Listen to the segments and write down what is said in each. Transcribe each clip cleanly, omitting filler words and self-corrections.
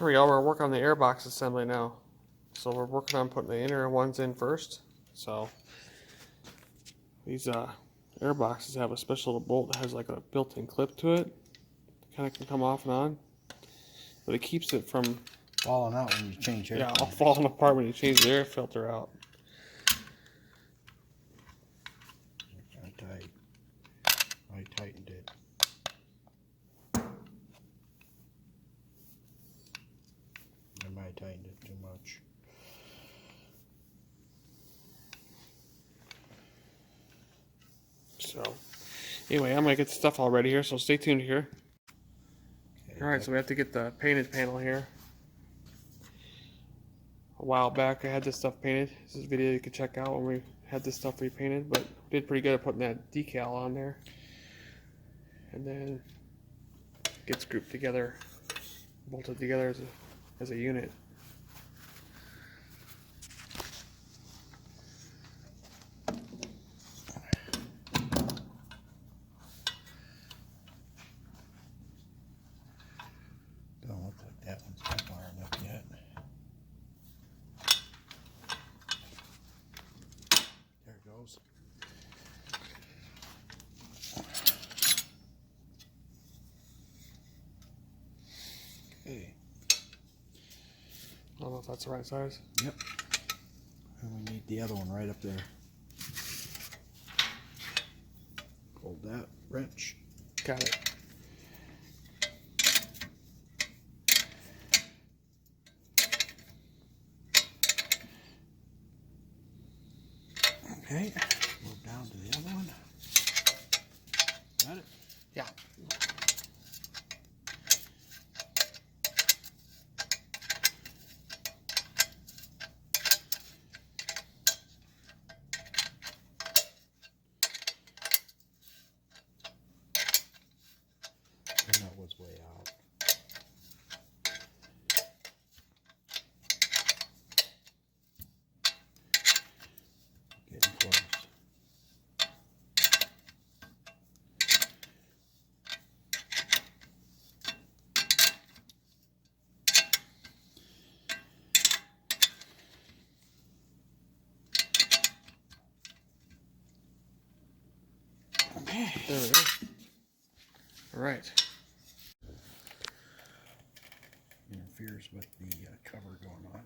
Here we go, we're working on the airbox assembly now. So we're working on putting the inner ones in first. So these airboxes have a special little bolt that has like a built-in clip to it. Kind of can come off and on. But it keeps it from falling out when you change air. Yeah, all falling apart when you change the air filter out. Kind of tight. I tightened it. I might have tightened it too much. So, anyway, I'm going to get the stuff all ready here, so stay tuned here. Okay, Alright, so we have to get the painted panel here. A while back I had this stuff painted. This is a video you can check out when we had this stuff repainted, but we did pretty good at putting that decal on there. And then it gets grouped together, bolted together as a unit. don't look like that one's not far enough yet. There it goes. Okay. I don't know if that's the right size. Yep. And we need the other one right up there. Hold that wrench. Got it. Okay. Move down to the other one. Got it? Yeah. And that was way out. Getting close. Okay. There we go. Alright. Interferes with the cover going on.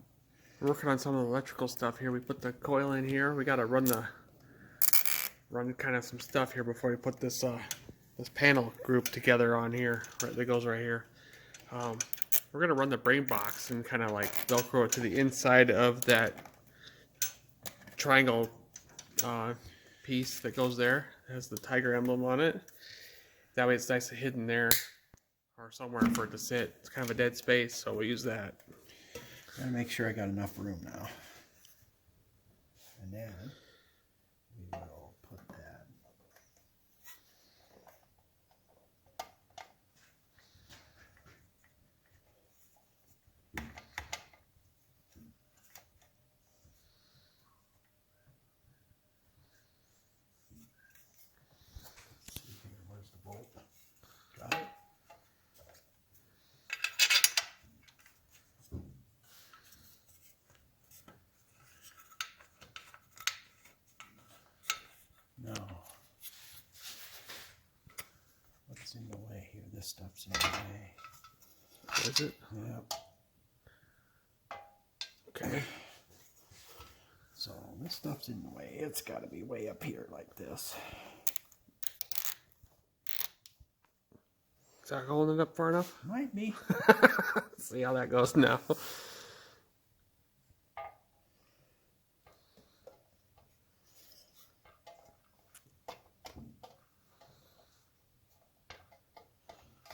We're working on some of the electrical stuff here. We put the coil in here. We got to run kind of some stuff here before we put this this panel group together on here. Right, that goes right here. We're gonna run the brain box and kind of like Velcro it to the inside of that triangle piece that goes there. It has the tiger emblem on it. That way it's nice and hidden there or somewhere for it to sit. It's kind of a dead space, so we'll use that. Gotta make sure I got enough room now. And then we will put that. Let's see here, where's the bolt? Got it. No. What's in the way here? This stuff's in the way. Is it? Yep. Okay. So this stuff's in the way. It's got to be way up here like this. Is that holding it up far enough? Might be. See how that goes now.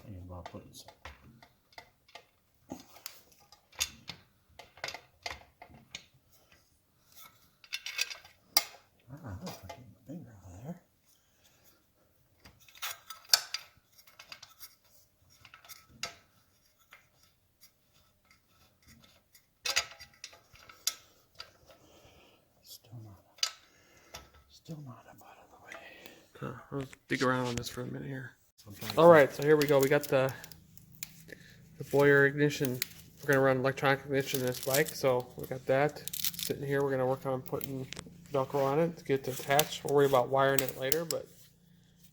And I'll put some. Ah, if I get my finger out of there. Still not up out of the way. I'll dig around on this for a minute here. Sometimes All right, so here we go. We got the Boyer ignition we're gonna run electronic ignition in this bike, so we got that sitting here. We're gonna work on putting Velcro on it to get it attached. We'll worry about wiring it later, but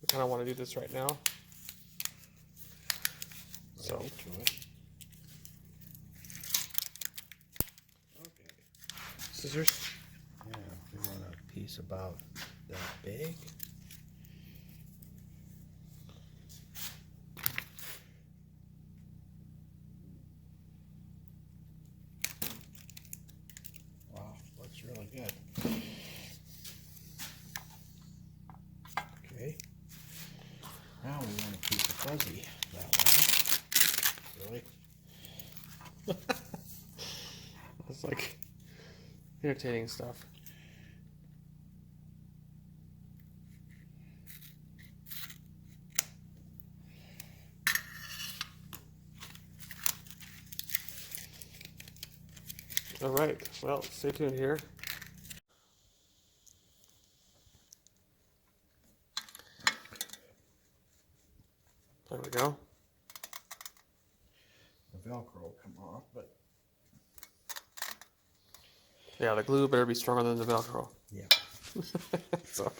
we kind of want to do this right now. So, Right to it. Okay. scissors. Yeah, we want a piece about that big. Wow, looks really good. Okay. Now we want to keep it fuzzy that way. Really? It's like entertaining stuff. All right, well, stay tuned here. There we go. The Velcro will come off, but Yeah, the glue better be stronger than the Velcro. yeah. So,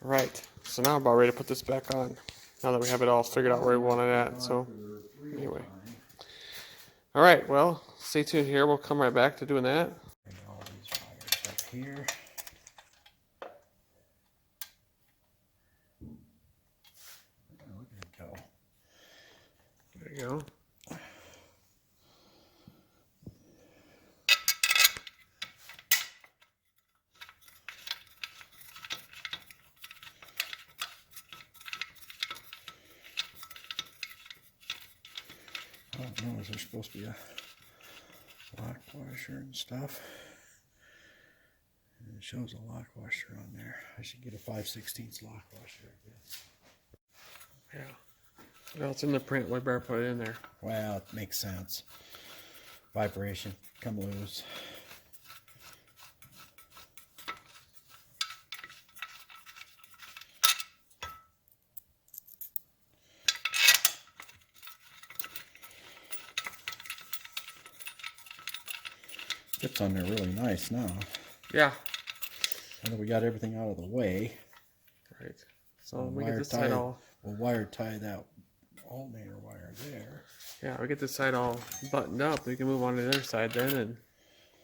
right. So now I'm about ready to put this back on. Now that we have it all figured out where we want it at. So, anyway. All right. Well, stay tuned here. We'll come right back to doing that. Bring all these wires up here. Oh, look at it go. There you go. I don't know, is there supposed to be a lock washer and stuff? And it shows a lock washer on there. I should get a 5/16 lock washer, I guess. Yeah. Well, it's in the print. We better put it in there. Well, it makes sense. Vibration, come loose. It's on there really nice now. Yeah. Now that we got everything out of the way, Right. So we get this tie, side all. we'll wire tie that alternator wire there. Yeah, we get this side all buttoned up. We can move on to the other side then and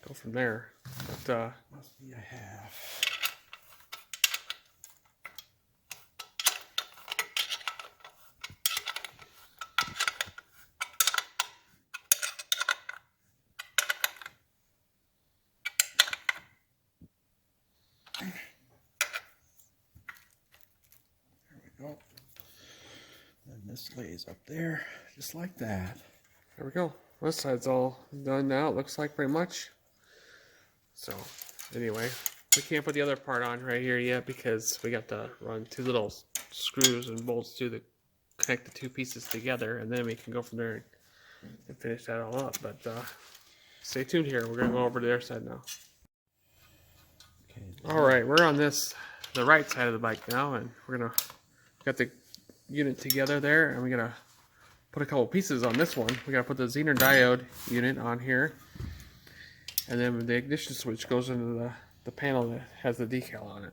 go from there. But Must be a half. There we go. And this lays up there, just like that. there we go. This side's all done now. It looks like pretty much. So anyway, we can't put the other part on right here yet because we got to run two little screws and bolts to connect the two pieces together, and then we can go from there and finish that all up. But stay tuned here. We're gonna go over to their side now. Okay. All right, we're on the right side of the bike now, and we're gonna got the unit together there, and we're gonna put a couple pieces on this one. We gotta put the Zener diode unit on here, and then the ignition switch goes into the panel that has the decal on it.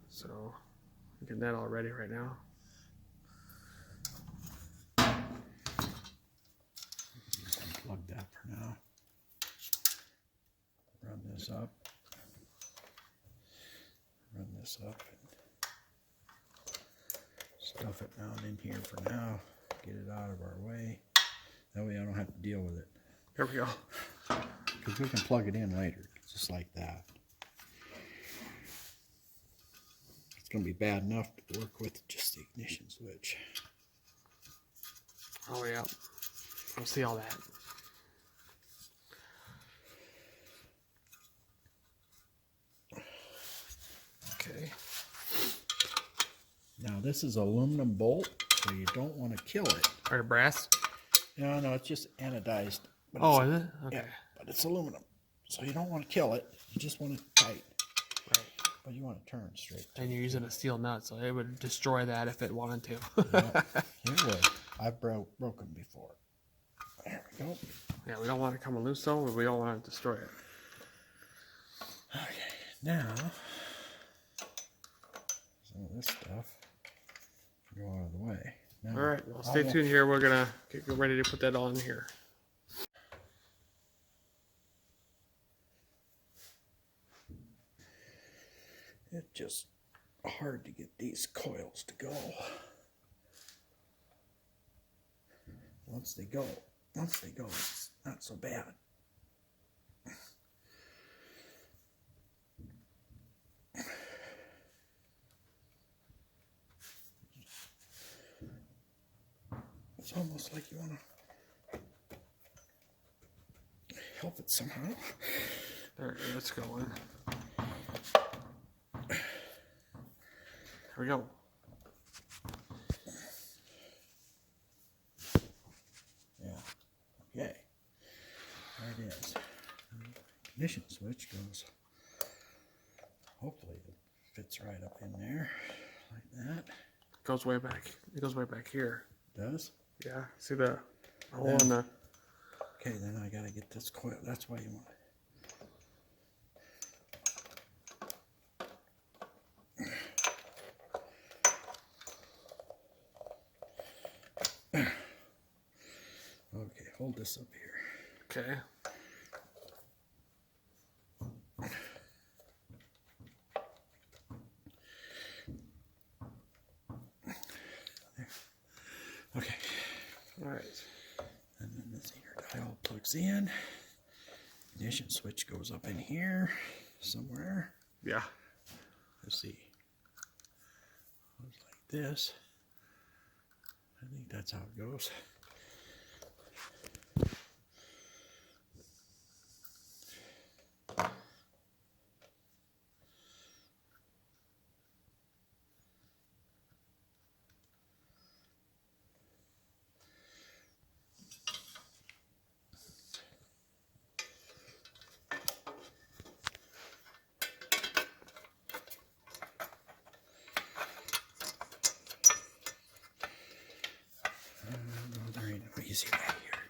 So, I'm getting that all ready right now. Unplug that for now. Run this up. Run this up. Stuff it down in here for now. Get it out of our way. That way I don't have to deal with it. Here we go. Because we can plug it in later, just like that. It's going to be bad enough to work with just the ignition switch. Oh yeah, we'll see all that. Okay. Now this is aluminum bolt, so you don't want to kill it. Or brass? No, it's just anodized. But Oh, it's, is it? Okay. yeah, but it's aluminum, so you don't want to kill it. You just want it tight. Right. But you want to turn straight. And you're using a steel nut, so it would destroy that if it wanted to. Yeah, it would. I've broken before. There we go. Yeah, we don't want it coming loose though, but we don't want to destroy it. Okay, now some of this stuff can go out of the way. Now, All right, well, stay tuned here. We're gonna get ready to put that on here. It's just hard to get these coils to go. Once they go, it's not so bad. It's almost like you want to help it somehow. There, it's going. Here we go. Yeah. Okay. There it is. Ignition switch goes. Hopefully it fits right up in there, like that. Goes way back. It goes way back here. Does? Yeah. See the hole in the. Okay, then I gotta get this coil. That's why you want it. Okay, hold this up here. Okay. Okay. All right. And then the zinger dial plugs in. Ignition switch goes up in here somewhere. Yeah. Let's see. Goes like this. I think that's how it goes. No, there ain't no easy way here.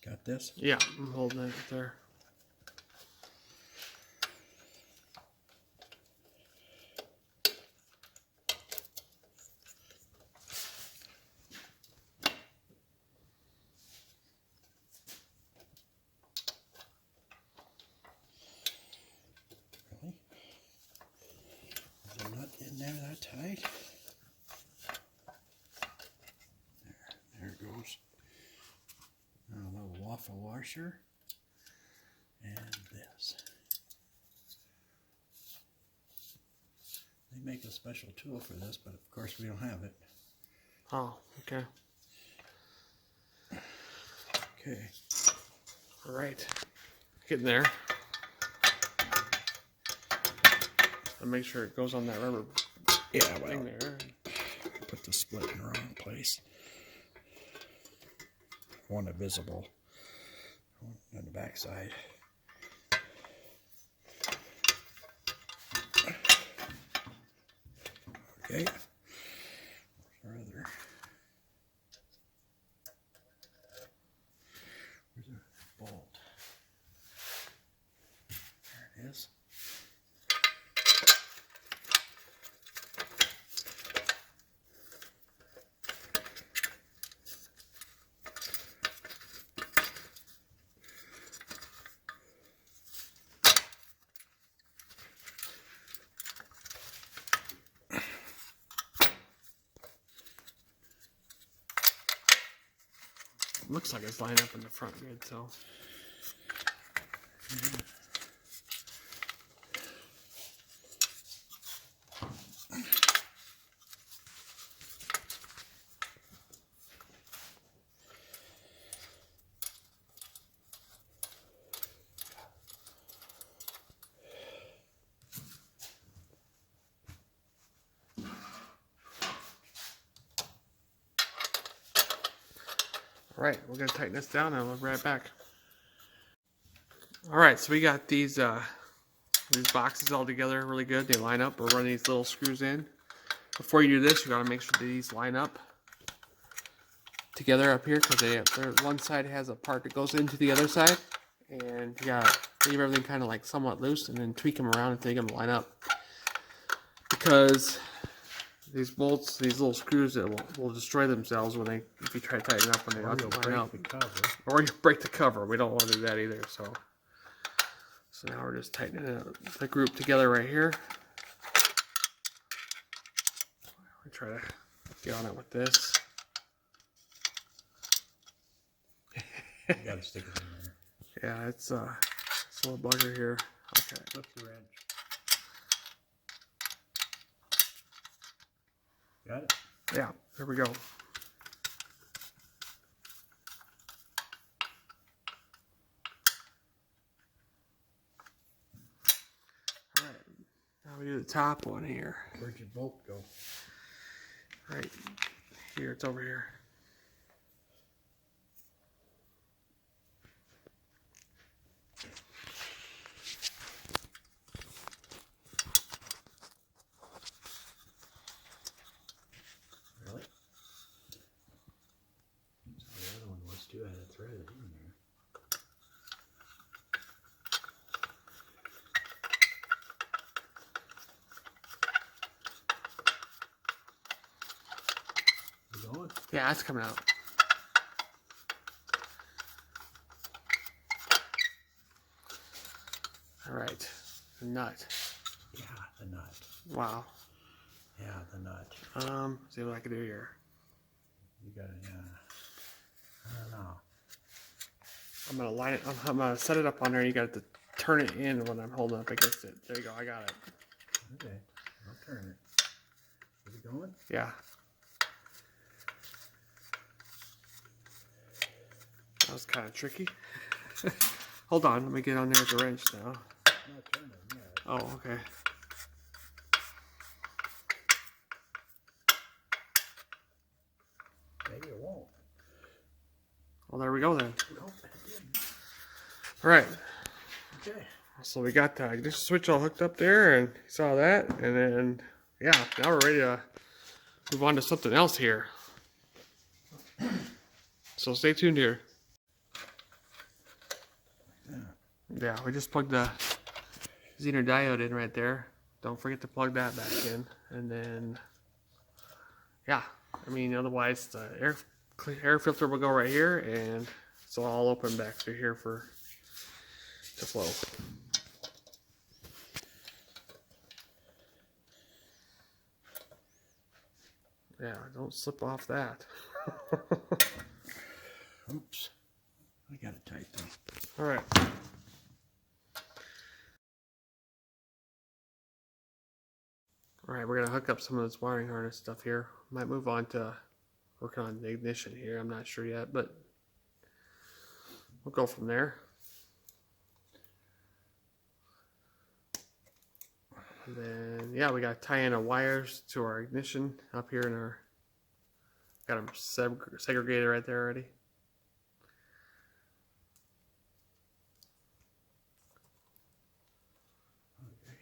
Got this? Yeah, I'm holding it there. Really? Is there nut in there that tight? There it goes. Now a little waffle washer. And this. They make a special tool for this, but of course we don't have it. Oh, okay. Okay. All right. Getting there. And make sure it goes on that rubber Yeah, thing well, there. put the split in the wrong place. I want it visible on the back side. Okay. Where's our other? Where's the bolt? There it is. Looks like it's lined up in the front good, so. All right, we're gonna tighten this down and we'll be right back. All right, so we got these these boxes all together really good. They line up. We're running these little screws in. Before you do this, you gotta make sure these line up together up here, because one side has a part that goes into the other side, and you gotta leave everything kind of like somewhat loose, and then tweak them around until you get them line up. Because these bolts, these little screws, that will destroy themselves when if you try to tighten up when they don't line up. Or you break the cover. We don't want to do that either. So now we're just tightening the group together right here. We try to get on it with this. You gotta stick it in there. Yeah, it's a little bugger here. Okay. Flip the wrench. Got it? Yeah, there we go. Alright, now we do the top one here. Where'd your bolt go? Right here, it's over here. Really? So the other one was too, had a thread in there. You going? Yeah, it's coming out. Alright, the nut. Yeah, the nut. Wow. Yeah, the nut. See what I can do here. You gotta, I don't know. I'm gonna line it. I'm gonna set it up on there. You got to turn it in when I'm holding up against it. There you go. I got it. Okay, I'll turn it. Is it going? Yeah. That was kind of tricky. Hold on. Let me get on there with the wrench now. Not turning yet. Oh, okay. Maybe it won't. Well, there we go then. Nope, it didn't. All right. Okay. So we got the ignition switch all hooked up there, and you saw that, and then yeah, now we're ready to move on to something else here. So stay tuned here. Yeah, we just plugged the Zener diode in right there. Don't forget to plug that back in, and then yeah, I mean otherwise the air filter will go right here, and it's all open back through here to flow. Yeah, don't slip off that. Oops. I got it tight though. All right. All right, we're gonna hook up some of this wiring harness stuff here. Might move on to working on the ignition here. I'm not sure yet, but we'll go from there. And then, yeah, we got to tie in our wires to our ignition up here in our, got them segregated right there already. Okay.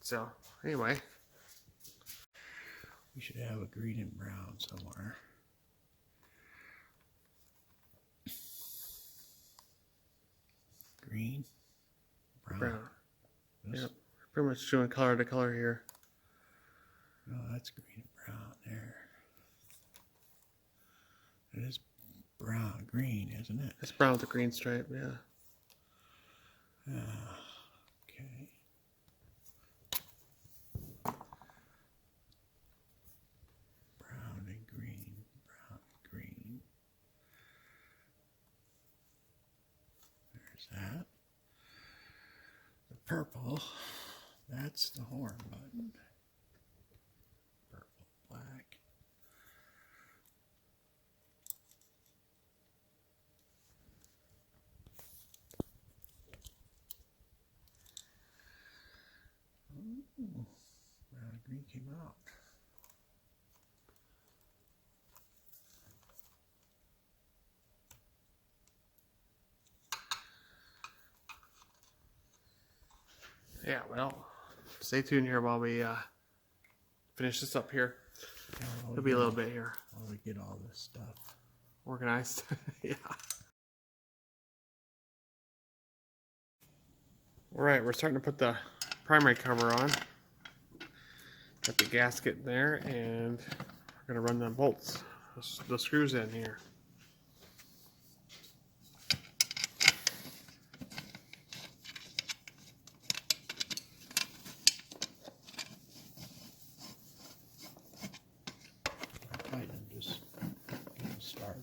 So, anyway. We should have a green and brown somewhere. Green, brown. This? Yep. Pretty much doing color to color here. No, that's green and brown there. It is brown, green, isn't it? It's brown with the green stripe, yeah. Okay. Brown and green, brown and green. There's that. The purple, that's the horn button. Purple, black. Ooh, brown and green came out. Yeah, well, stay tuned here while we finish this up here. It'll be a little bit here. While we get all this stuff organized. Yeah. Alright, we're starting to put the primary cover on. Got the gasket there, and we're going to run the bolts, the screws in here. Just get started.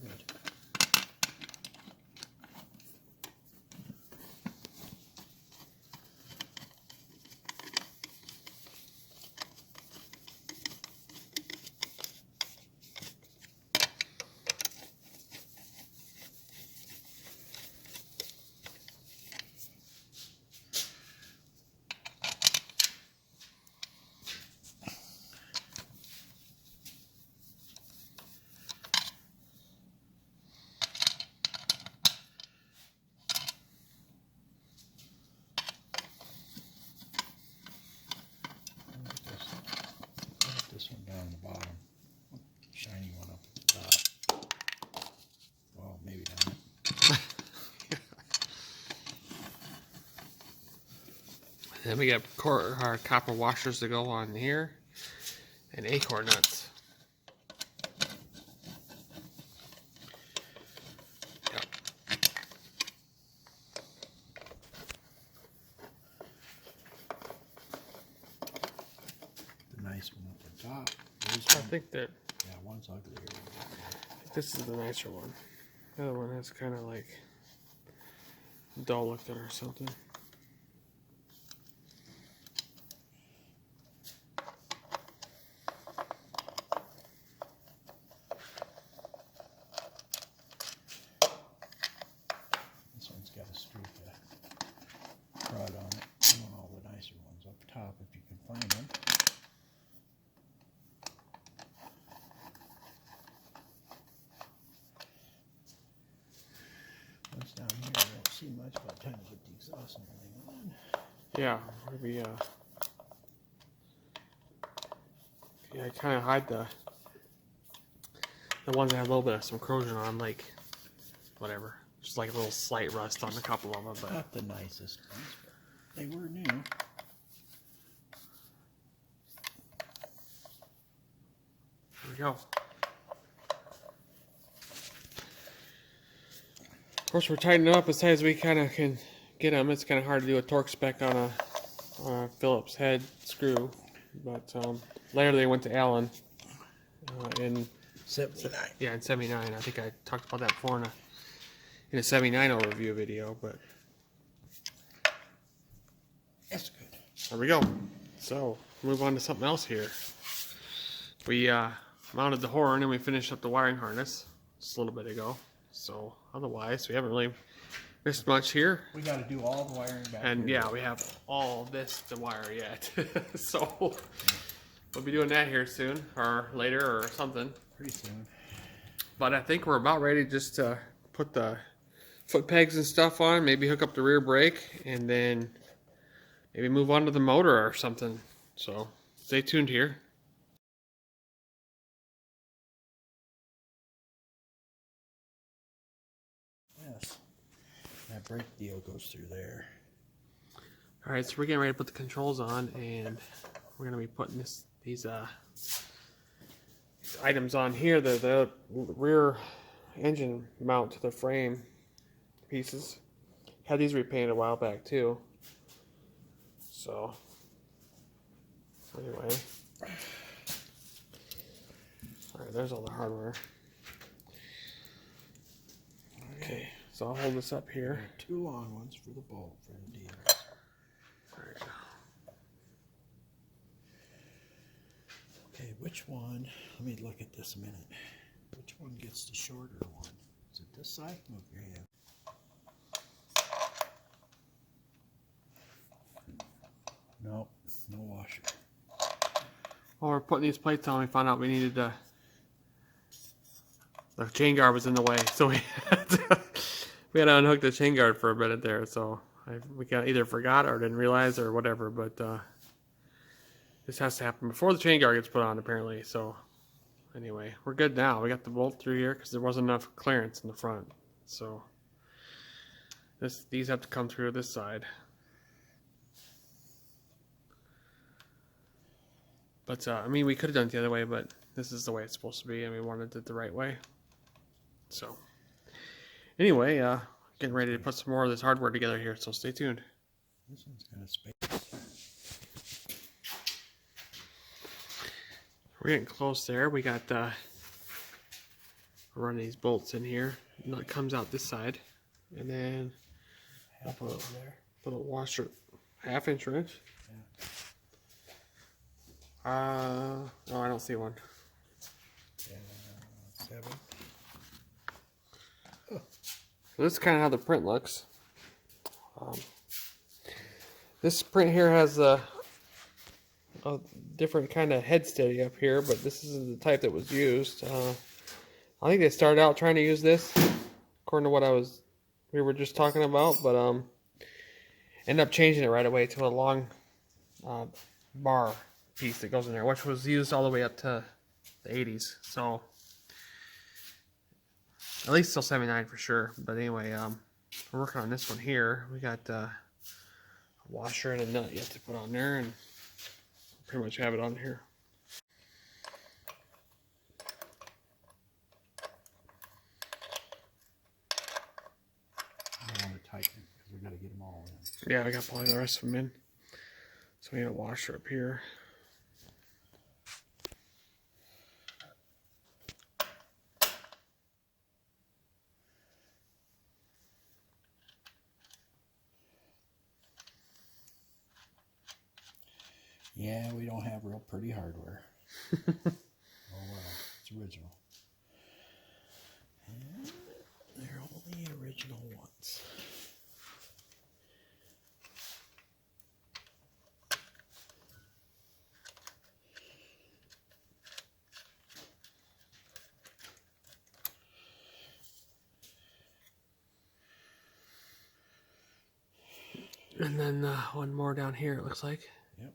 This one down the bottom, shiny one up at the top. Well, maybe not. Then we got our copper washers to go on here, and acorn nuts. Yep. The nice one up the top. I think that. Yeah, one's uglier. This is the nicer one. The other one has kind of like dull looking or something. This one's got a streak of crud on it. I want all the nicer ones up top if you can find them. Ones down here, I don't see much by the time I get the exhaust and everything on. Yeah, maybe. Yeah, I kind of hide the ones that have a little bit of some corrosion on, like whatever, just like a little slight rust on a couple of them. But Not the nicest ones, but they were new. There we go. Of course, we're tightening up as tight as we kind of can get them. It's kind of hard to do a torque spec on a Phillips head screw, but later they went to Allen in 79. Yeah, in 79. I think I talked about that before in a 79 overview video, but That's good. there we go. So, move on to something else here. We mounted the horn and we finished up the wiring harness just a little bit ago. So, otherwise, we haven't really missed much here. We got to do all the wiring back And here. yeah, we have all this to wire yet. So, we'll be doing that here soon, or later, or something. Pretty soon. But I think we're about ready just to put the foot pegs and stuff on, maybe hook up the rear brake, and then maybe move on to the motor or something. So stay tuned here. Yes. That brake deal goes through there. Alright, so we're getting ready to put the controls on, and we're going to be putting these items on here, the rear engine mount to the frame pieces. Had these repainted a while back too. So anyway, alright, there's all the hardware. Okay, so I'll hold this up here. Two long ones for the bolt for the deal. Alright. Okay, which one? Let me look at this a minute. Which one gets the shorter one? Is it this side? Move your hand. Nope, no washer. While we're putting these plates on, we found out we needed the chain guard was in the way, so we had to unhook the chain guard for a minute there. So We got either forgot or didn't realize or whatever, but this has to happen before the chain guard gets put on apparently. So anyway, we're good now. We got the bolt through here because there wasn't enough clearance in the front. So these have to come through this side. But I mean, we could have done it the other way, but this is the way it's supposed to be, and we wanted it the right way. So anyway, getting ready to put some more of this hardware together here, so stay tuned. This one's got a space. We're getting close there. We got run these bolts in here. And it comes out this side, and then Half over there. put a washer, 1/2 wrench. Yeah. Oh, I don't see one. Yeah, 7. So this is kind of how the print looks. This print here has a different kind of head steady up here, but this is the type that was used. I think they started out trying to use this, according to what we were just talking about, but ended up changing it right away to a long bar piece that goes in there, which was used all the way up to the 80s. So at least till 79 for sure. But anyway, we're working on this one here. We got a washer and a nut you have to put on there, and pretty much have it on here. I want to tighten it because we got to get them all in. Yeah, we got probably the rest of them in. So we need a washer up here. Yeah, we don't have real pretty hardware. Oh well, it's original. And they're only original ones. And then one more down here, it looks like. Yep.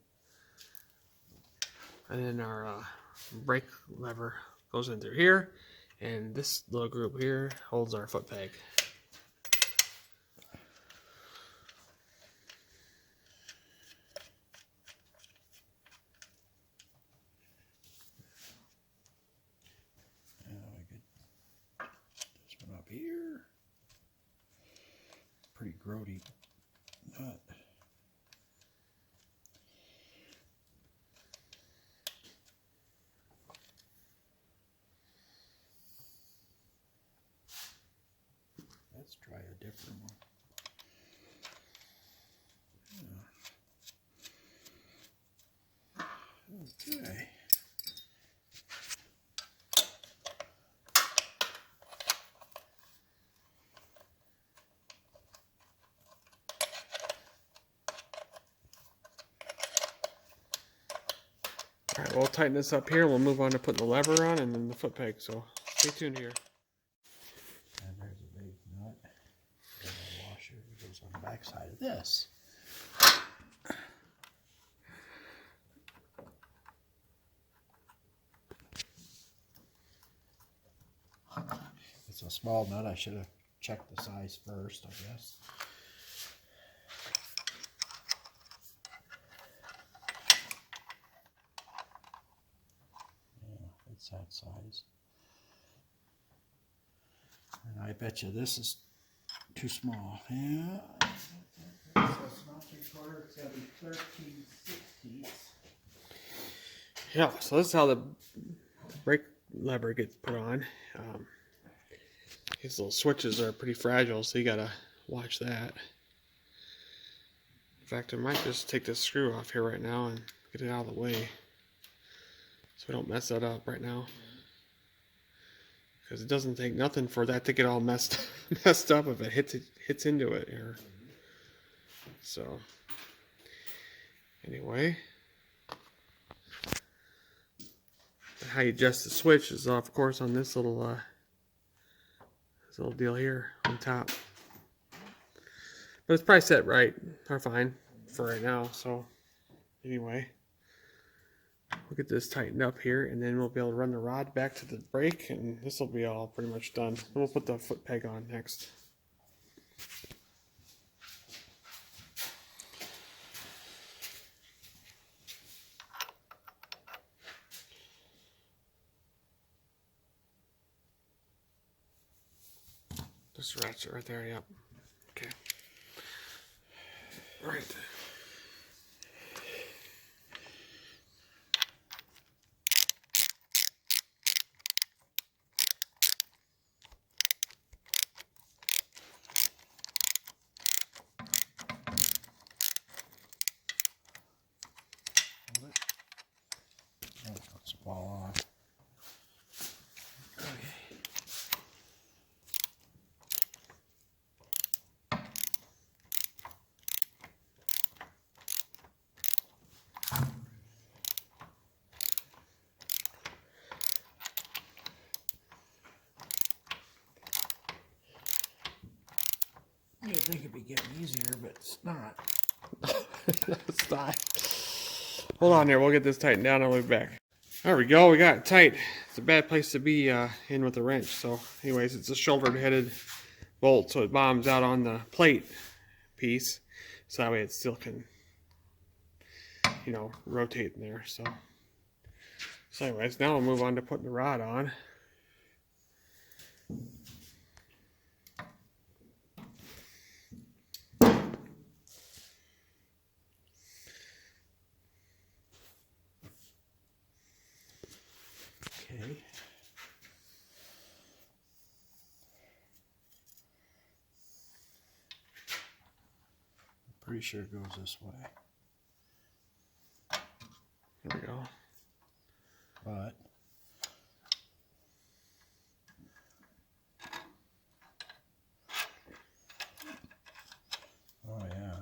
And then our brake lever goes in through here, and this little group here holds our foot peg. Now I get this one up here. Pretty grody nut. Let's try a different one. Yeah. Okay. Alright, we'll tighten this up here. We'll move on to putting the lever on and then the foot peg. So stay tuned here. And there's a big nut. And a washer that goes on the back side of this. It's a small nut. I should have checked the size first, I guess. Yeah, it's that size. And I bet you this is too small. Yeah. So it's not 3/4, it's gotta be 13/60. Yeah, so this is how the brake lever gets put on. These little switches are pretty fragile, so you gotta watch that. In fact, I might just take this screw off here right now and get it out of the way, so we don't mess that up right now. Because it doesn't take nothing for that to get all messed up if it hits into it here. So anyway, how you adjust the switch is of course on this little deal here on top. But it's probably set right or fine for right now. So anyway, we'll get this tightened up here, and then we'll be able to run the rod back to the brake, and this will be all pretty much done. Then we'll put the foot peg on next. Just ratchet right there, yep. Okay. All right. Let's fall off. You'd think it'd be getting easier, but it's not. It's not. Hold on there. We'll get this tightened down and we'll be back. There we go. We got it tight. It's a bad place to be in with the wrench. So anyways, it's a shoulder-headed bolt, so it bombs out on the plate piece. So that way it still can, you know, rotate in there. So anyways, now we'll move on to putting the rod on. Okay. Pretty sure it goes this way. There we go. But oh yeah.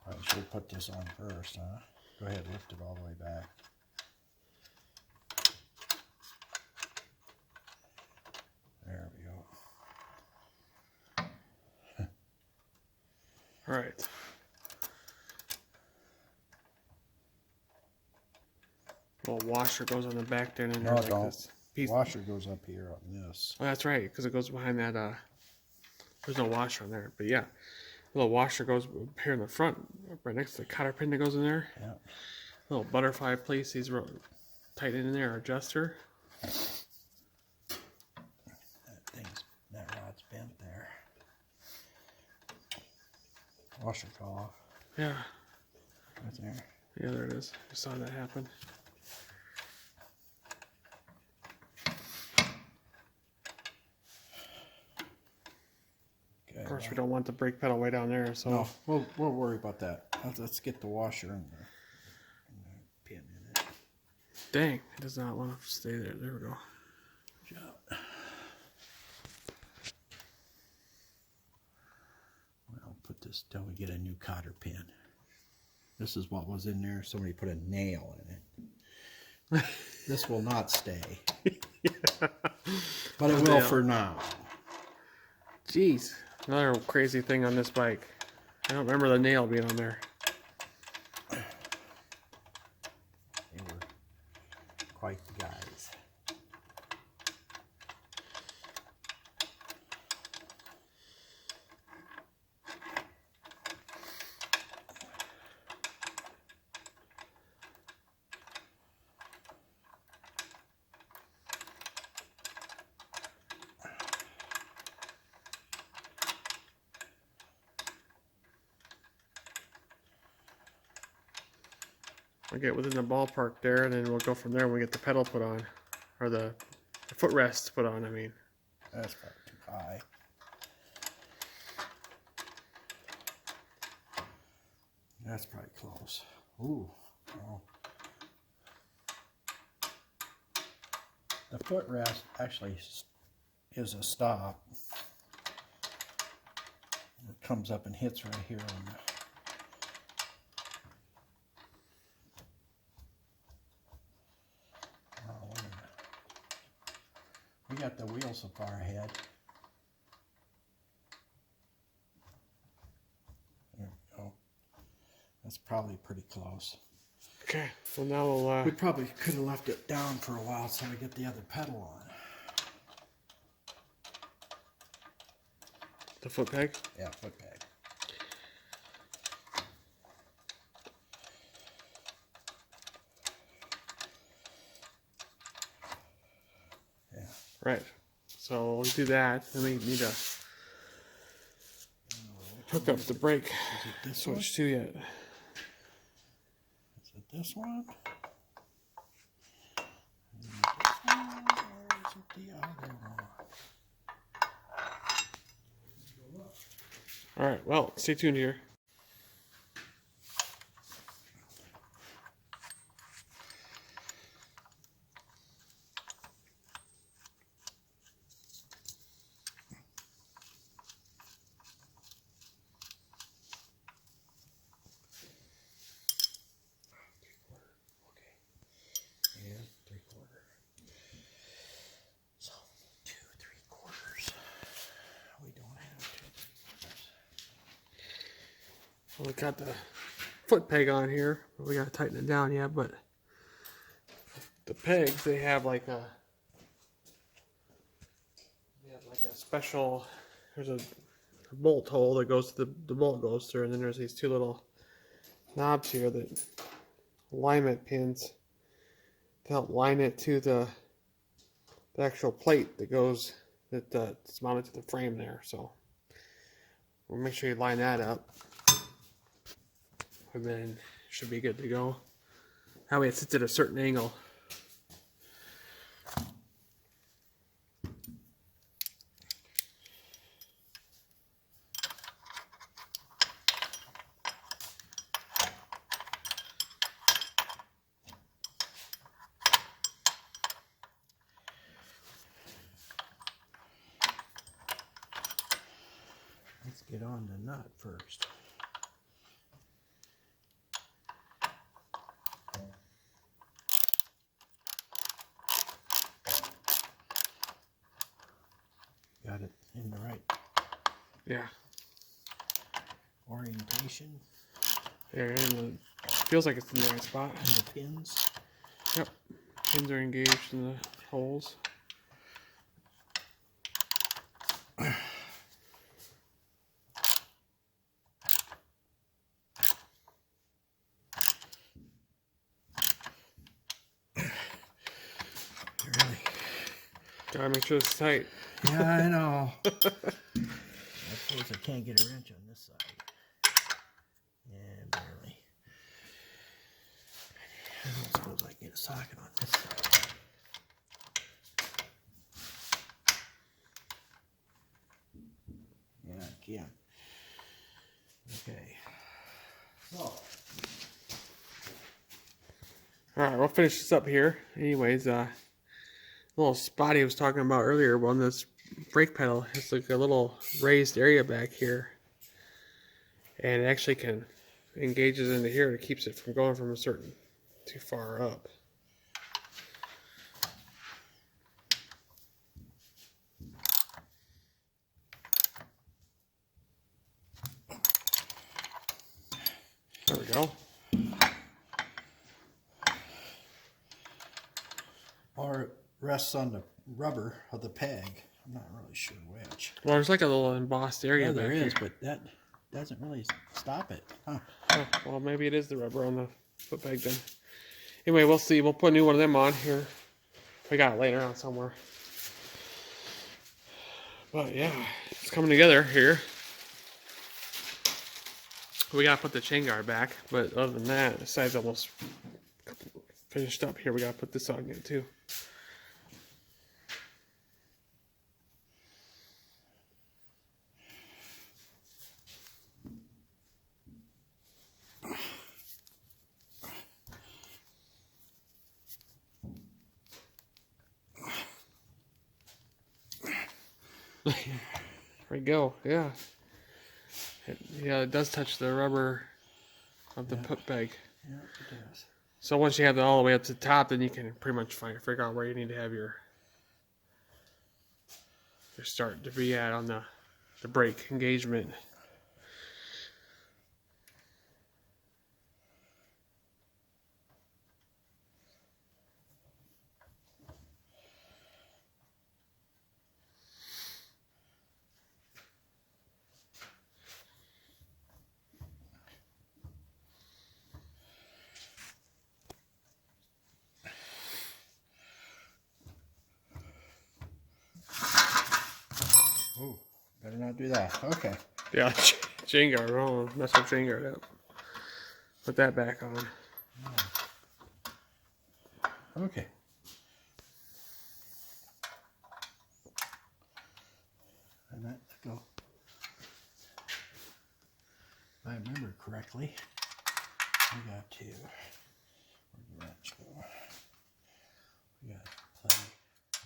Probably should have put this on first, huh? Go ahead, lift it all the way back. There we go. All right. Little washer goes on the back there, and then No, there's it like don't. this piece. Washer goes up here on this. Oh, that's right, because it goes behind that. There's no washer on there, but yeah, the little washer goes here in the front, right next to the cotter pin that goes in there. Yeah. Little butterfly place. He's real tight in there, adjuster. That rod's bent there. Washer fell off. Yeah, Right there. yeah, there it is. I saw that happen. Okay, Of course, we don't want the brake pedal way down there, so no, we'll worry about that. Let's get the washer and the pin in it. dang, it does not want to stay there. There we go. Good job. I'll put this till we get a new cotter pin. This is what was in there. Somebody put a nail in it. This will not stay. But it will for now. Jeez, another crazy thing on this bike. I don't remember the nail being on there. They were quite the guys. We'll get within the ballpark there, and then we'll go from there when we get the pedal put on. Or the footrest put on, I mean. That's probably too high. That's probably close. Ooh. Oh. The footrest actually is a stop. It comes up and hits right here on the. Oh, wait a minute. We got the wheel so far ahead. That's probably pretty close. Okay, so now we'll We probably could have left it down for a while so we get the other pedal on. the foot peg. Yeah, foot peg. Yeah. Right. So we'll do that. Then we need to hook up the brake Is it this one? switch too yet. Is it this one? Is it this one? Or is it the other one? All right. Well, stay tuned here. Yeah, 3/4. So 2 3/4. We don't have 2 3/4. Well, we got the foot peg on here. We gotta tighten it down yet, but the pegs they have like a special. There's a bolt hole that goes to the bolt goes through, and then there's these 2 little knobs here that alignment pins to help line it to the actual plate that goes it's mounted to the frame there. So we'll make sure you line that up, and then it should be good to go. That way it sits at a certain angle. Let's get on the nut first. Got it in the right Yeah. orientation There, and it feels like it's in the right spot. and the pins. Yep. Pins are engaged in the holes. Really? Gotta make sure it's tight. Yeah, I know. I suppose I can't get a wrench on this side. Yeah, barely. I don't suppose I can get a socket on this side. Yeah, I can. Okay. So, Alright, we'll finish this up here. Anyways, little spot he was talking about earlier on this brake pedal, it's like a little raised area back here. And it actually can engages into here. It keeps it from going from a certain too far up. There we go. or it rests on the rubber of the peg. I'm not really sure which. Well, there's like a little embossed area Yeah, back there here. is, but that doesn't really stop it. Huh. Oh, well, maybe it is the rubber on the foot peg then. Anyway, we'll see. We'll put a new one of them on here. We got it laying around somewhere. But yeah, it's coming together here. We gotta put the chain guard back, but other than that, the side's almost finished up here. We gotta put this on yet too. There we go. Yeah. It does touch the rubber of the foot peg. Yeah, it does. So once you have it all the way up to the top, then you can pretty much figure out where you need to have your start to be at on the brake engagement. not do that. Okay. Yeah, chain guard. Oh, mess up chain guard up. Put that back on. Okay. And that go. If I remember correctly, we got to. Where'd the wrench go? We got to play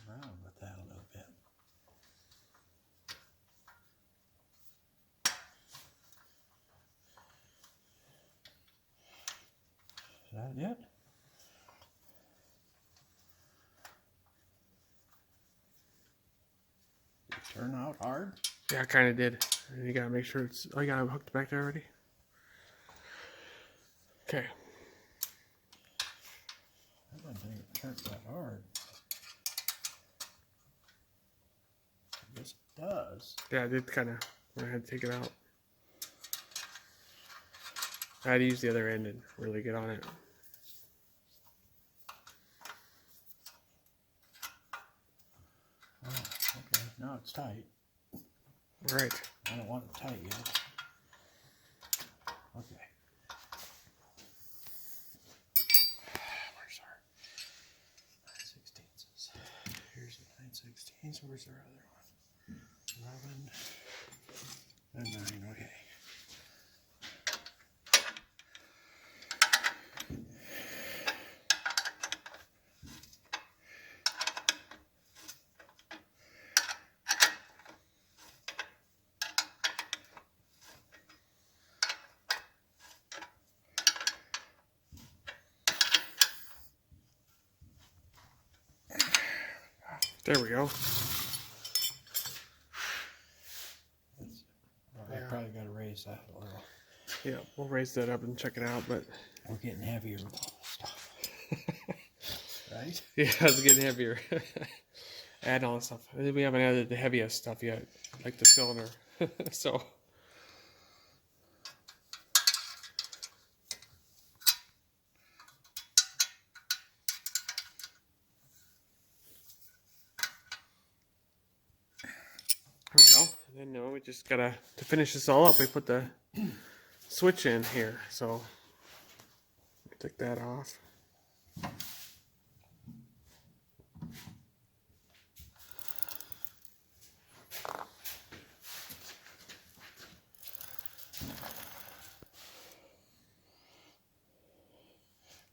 around with that a little bit. Is that it? Did it turn out hard? Yeah, I kind of did. And you gotta make sure it's. Oh, you got it hooked back there already. Okay. I didn't think it turned that hard. I guess it does. Yeah, I did kind of. I had to take it out. I had to use the other end and really get on it. Oh, okay. Now it's tight. All right. I don't want it tight yet. Okay. Where's our 9/16? Here's the 9/16. Where's our other one? 11 and 9. Okay. There we go. I probably got to raise that a little. Yeah, we'll raise that up and check it out, but We're getting heavier with all this stuff. Right? yeah, it's getting heavier. Add all this stuff. We haven't added the heaviest stuff yet, like the cylinder. So there we go. And then we just gotta, to finish this all up, we put the switch in here. So take that off.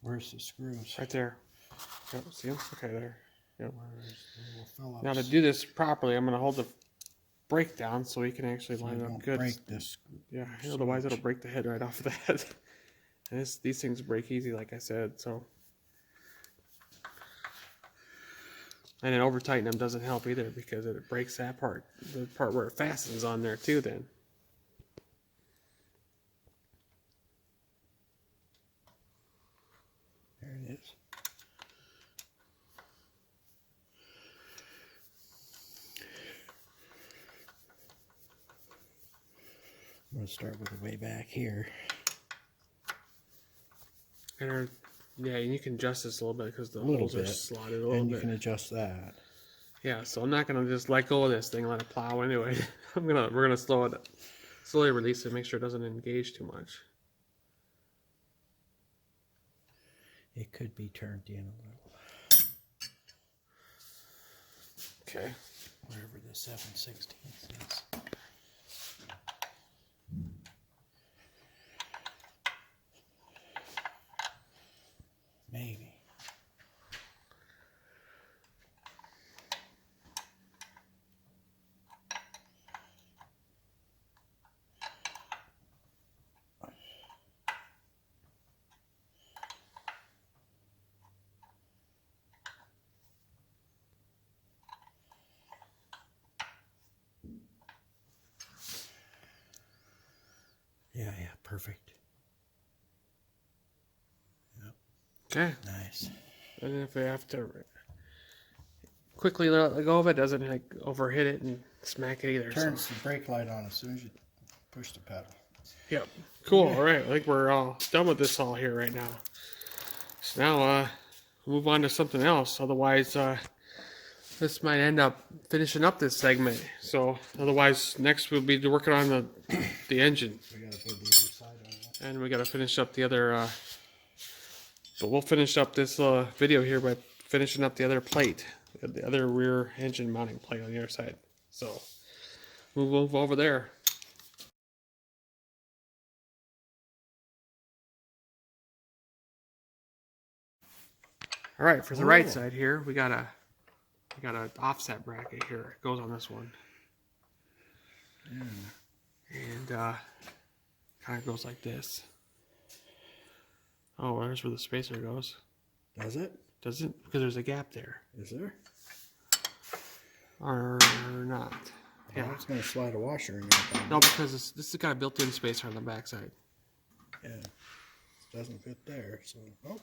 Where's the screws? Right there. Yep, see them? Okay, there. Yep. We'll Now to do this properly, I'm gonna hold the brake down so we can actually so line you it up don't good. break this. Yeah, otherwise it'll break the head right off of that. And these things break easy, like I said. So, and then over tightening them doesn't help either because it breaks that part, the part where it fastens on there too. Then. There it is. I'm going to start with the way back here. And yeah, and you can adjust this a little bit because the little holes are bit. slotted a little And bit. you can adjust that. Yeah, so I'm not gonna just let go of this thing and let it plow into it. We're gonna slowly release it, make sure it doesn't engage too much. It could be turned in a little. Okay. Wherever the 7/16 is. Maybe. Yeah, perfect. Yep. Okay. Nice. And if we have to quickly let go of it, doesn't like overhit it and smack it either. Turns the brake light on as soon as you push the pedal. Yep. Cool. All right. I think we're all done with this all here right now. So now, move on to something else. Otherwise, this might end up finishing up this segment. So otherwise, next we'll be working on the engine, We gotta put the other side on that. and we got to finish up the other. But we'll finish up this video here by finishing up the other plate, the other rear engine mounting plate on the other side. So we'll move over there. All right, for the right side here, we got an offset bracket here. It goes on this one, and kind of goes like this. Oh, there's where the spacer goes. Does it? Does it? Because there's a gap there, Is there? or not? Yeah. Yeah. It's gonna slide a washer in there. No, because this has got a built-in spacer on the backside. Yeah. It doesn't fit there, so oh.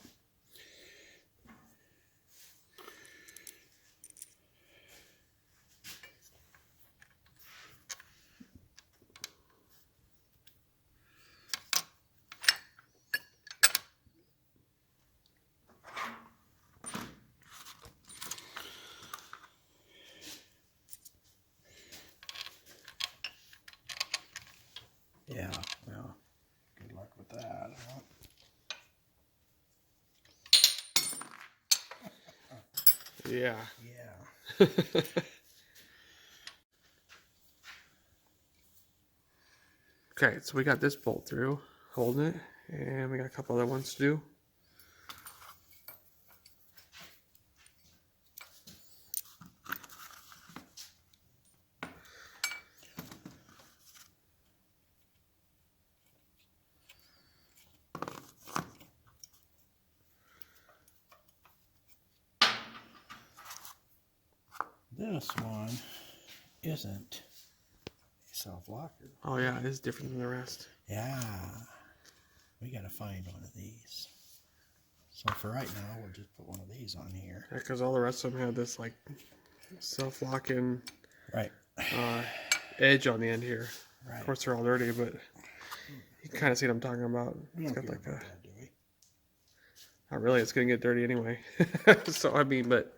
Yeah, well, good luck with that, huh? Yeah. Yeah. Okay, so we got this bolt through, holding it, and we got a couple other ones to do. This one isn't a self-locker. Oh yeah, it is different than the rest. Yeah. We gotta find one of these. So for right now, we'll just put one of these on here. Yeah, because all the rest of them had this like self-locking Right. edge on the end here. Right. Of course, they're all dirty, but you can kind of see what I'm talking about. We It's don't got care like about a, that, do we? not really. It's gonna get dirty anyway. So I mean, but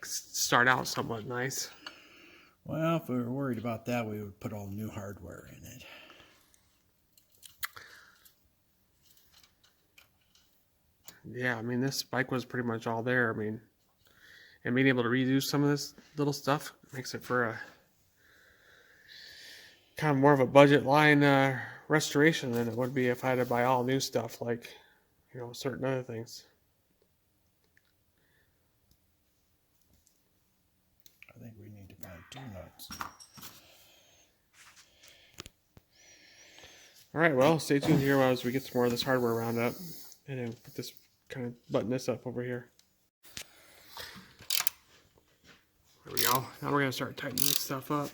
start out somewhat nice. Well, if we were worried about that, we would put all new hardware in it. Yeah, I mean, this bike was pretty much all there. I mean, and being able to redo some of this little stuff makes it for a kind of more of a budget line restoration than it would be if I had to buy all new stuff, like, you know, certain other things. I think we need to find 2 nuts. All right, well, stay tuned here as we get some more of this hardware round up, and then put this kind of button this up over here. There we go. Now we're gonna start tightening this stuff up.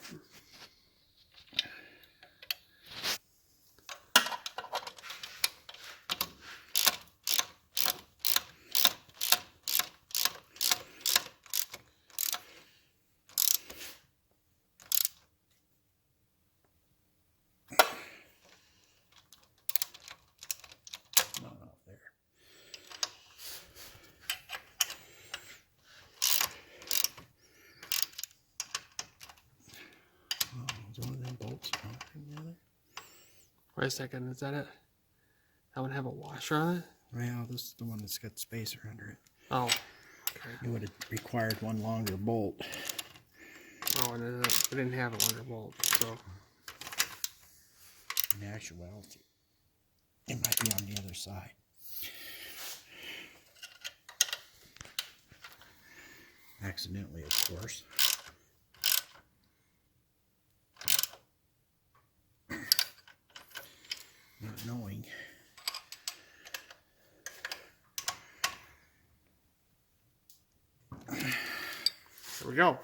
Not off there. Oh, is one of them bolts connecting together? Wait a second, is that it? That one have a washer on it? Well, this is the one that's got the spacer under it. Oh, okay. It would have required one longer bolt. Oh, and it didn't have a longer bolt, so. In actuality, it might be on the other side. Accidentally, of course. Not knowing. There we go.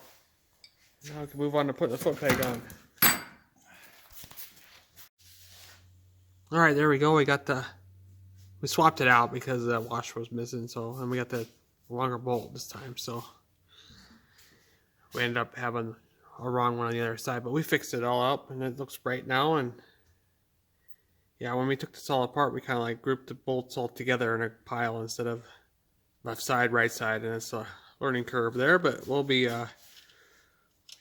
Now we can move on to putting the foot peg on. All right, there we go. We swapped it out because that washer was missing. So, and we got the longer bolt this time. So we ended up having a wrong one on the other side, but we fixed it all up and it looks bright now. And yeah, when we took this all apart, we kind of like grouped the bolts all together in a pile instead of left side, right side, and it's looks learning curve there, but we'll be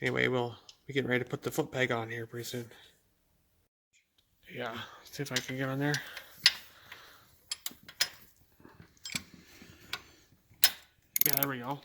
anyway, we'll be getting ready to put the foot peg on here pretty soon. Yeah, see if I can get on there. Yeah, there we go.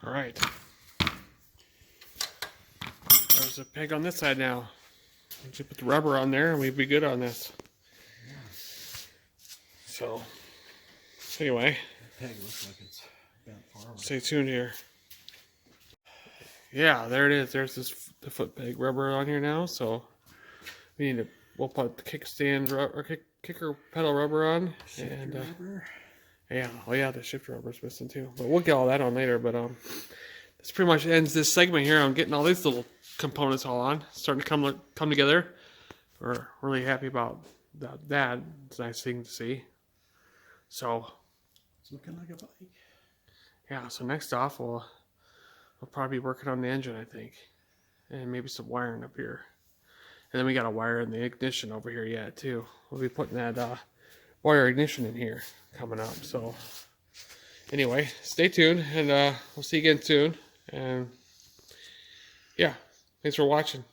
All right. There's a peg on this side now. Just put the rubber on there and we'd be good on this. So, anyway. The peg looks like it's bent forward. Stay tuned here. Yeah, there it is. There's the foot peg rubber on here now. So, we'll put the kickstand or kicker pedal rubber on. Shifter and rubber. yeah, oh yeah, the shifter rubber's missing too. But we'll get all that on later. But this pretty much ends this segment here. I'm getting all these little components all on, starting to come together. We're really happy about that. It's a nice thing to see. So It's looking like a bike. yeah, so next off we'll probably be working on the engine, I think, and maybe some wiring up here. And then we got a wire in the ignition over here yet too. We'll be putting that wire ignition in here coming up. So anyway, stay tuned, and we'll see you again soon. And yeah, thanks for watching.